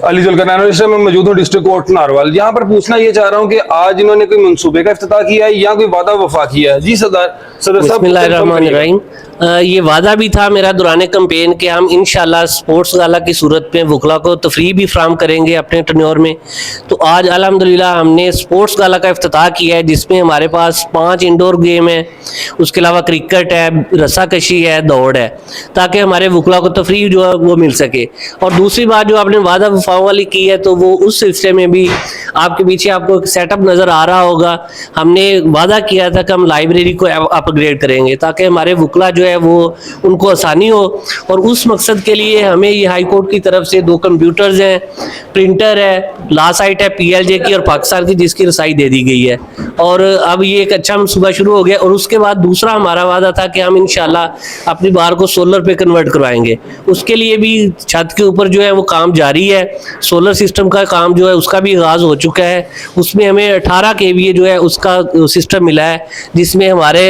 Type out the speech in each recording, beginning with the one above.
अली जुल्करनैन में मौजूद हूँ डिस्ट्रिक्ट कोर्ट नारवल। यहाँ पर पूछना ये चाह रहा हूँ कि आज इन्होंने कोई मंसूबे का इफ्तिताह किया है या कोई वादा वफा किया है? जी सदर साहब, बिस्मिल्लाहिर्रहमानिर्रहीम। ये वादा भी था मेरा दौरान कैंपेन कि हम इंशाल्लाह स्पोर्ट्स गाला की सूरत में वकला को तफरीह भी फ्राहम करेंगे अपने टर्न्योर में। तो आज अल्हम्दुलिल्लाह हमने स्पोर्ट्स गाला का इफ्तिताह किया है, जिसमें हमारे पास 5 इंडोर गेम है, उसके अलावा क्रिकेट है, रस्साकशी है, दौड़ है, ताकि हमारे वकला को तफरीह जो है वो मिल सके। और दूसरी बात जो आपने वादा वफाओं वाली की है, तो वो उस सिलसिले में भी आपके पीछे आपको एक सेटअप नज़र आ रहा होगा। हमने वादा किया था कि हम लाइब्रेरी को अपग्रेड करेंगे ताकि हमारे वकला जो है वो उनको आसानी हो, और उस मकसद के लिए हमें ये हाई कोर्ट की तरफ से 2 कंप्यूटर्स हैं, प्रिंटर है, ला साइट है PLJ की और पाकिस्तान की, जिसकी रसाई दे दी गई है। और अब ये एक अच्छा मनसूबा शुरू हो गया। और उसके बाद दूसरा हमारा वादा था कि हम इंशाल्लाह अपनी बार को सोलर पे कन्वर्ट करवाएंगे। उसके लिए भी छत के ऊपर जो है वो काम जारी है। सोलर सिस्टम का काम जो है उसका भी आगाज़ हो चुका है। उसमें हमें 18 kVA जो है उसका सिस्टम मिला है, जिसमें हमारे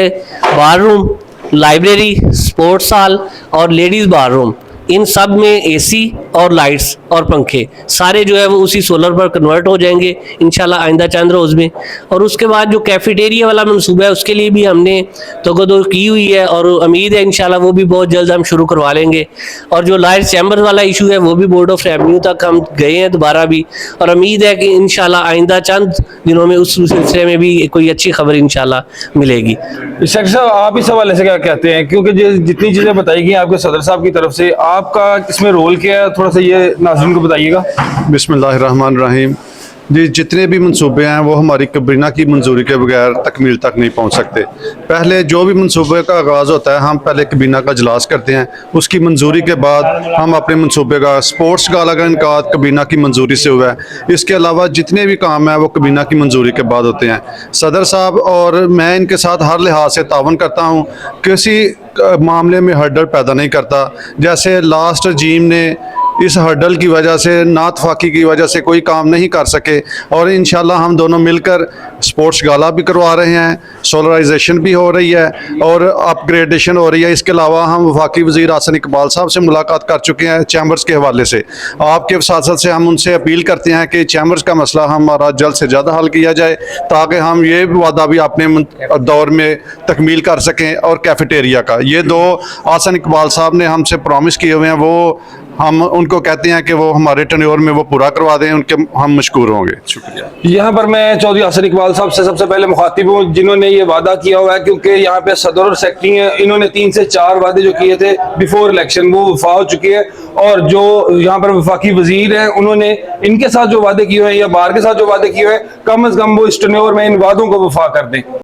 बार रूम, लाइब्रेरी, स्पोर्ट्स हॉल और लेडीज़ बार रूम, इन सब में AC और लाइट्स और पंखे सारे जो है वो उसी सोलर पर कन्वर्ट हो जाएंगे इंशाल्लाह आइंदा चंद रोज़ में। और उसके बाद जो कैफेटेरिया वाला मंसूबा है उसके लिए भी हमने तगदो की हुई है, और उम्मीद है इंशाल्लाह वो भी बहुत जल्द हम शुरू करवा लेंगे। और जो लाइट चैम्बर वाला इशू है वो भी बोर्ड ऑफ रेवेन्यू तक हम गए हैं दोबारा भी, और उम्मीद है कि इंशाल्लाह आइंदा चंद दिनों में उस सिलसिले में भी कोई अच्छी खबर इंशाल्लाह मिलेगी। सेक्रेटरी साहब, आप इस हवाले से क्या कहते हैं, क्योंकि जितनी चीज़ें बताई गई आपके सदर साहब की तरफ से, आपका इसमें रोल क्या है, थोड़ा सा ये नाज़रीन को बताइएगा। बिस्मिल्लाहिर्रहमानिर्रहीम। जी, जितने भी मंसूबे हैं वो हमारी कैबिनेट की मंजूरी के बगैर तकमील तक नहीं पहुंच सकते। पहले जो भी मंसूबे का आगाज़ होता है हम पहले कैबिनेट का इजलास करते हैं, उसकी मंजूरी के बाद हम अपने मंसूबे का स्पोर्ट्स गाला का इनका कैबिनेट की मंजूरी से हुआ है। इसके अलावा जितने भी काम हैं वो कैबिनेट की मंजूरी के बाद होते हैं। सदर साहब और मैं इनके साथ हर लिहाज से तावन करता हूँ, किसी मामले में हर्डल पैदा नहीं करता। जैसे लास्ट रजीम ने इस हर्डल की वजह से, नातफाकी की वजह से कोई काम नहीं कर सके, और इंशाल्लाह हम दोनों मिलकर स्पोर्ट्स गाला भी करवा रहे हैं, सोलराइजेशन भी हो रही है और अपग्रेडेशन हो रही है। इसके अलावा हम वफाकी वज़ीर हसन इकबाल साहब से मुलाकात कर चुके हैं चैम्बर्स के हवाले से। आपके साथ से हम उनसे अपील करते हैं कि चैम्बर्स का मसला हमारा जल्द से ज़्यादा हल किया जाए, ताकि हम ये वादा भी अपने दौर में तकमील कर सकें। और कैफेटेरिया का ये 2 हसन इकबाल साहब ने हमसे प्रॉमिस किए हुए हैं, वो हम उनको कहते हैं कि वो हमारे टर्न्योर में वो पूरा करवा दें, उनके हम मशकूर होंगे। शुक्रिया। यहाँ पर मैं चौधरी हसन इकबाल साहब से सबसे पहले मुखातिब हूँ, जिन्होंने ये वादा किया हुआ है, क्योंकि यहाँ पे सदर और सेक्रेटरी हैं, इन्होंने 3 से 4 वादे जो किए थे बिफोर इलेक्शन वो वफा हो चुके हैं। और जो यहाँ पर वफाकी वजीर हैं उन्होंने इनके साथ जो वादे किए हुए हैं या बार के साथ जो वादे किए हुए हैं, कम अज कम वो इस टर्न्योर में इन वादों को वफा कर दें।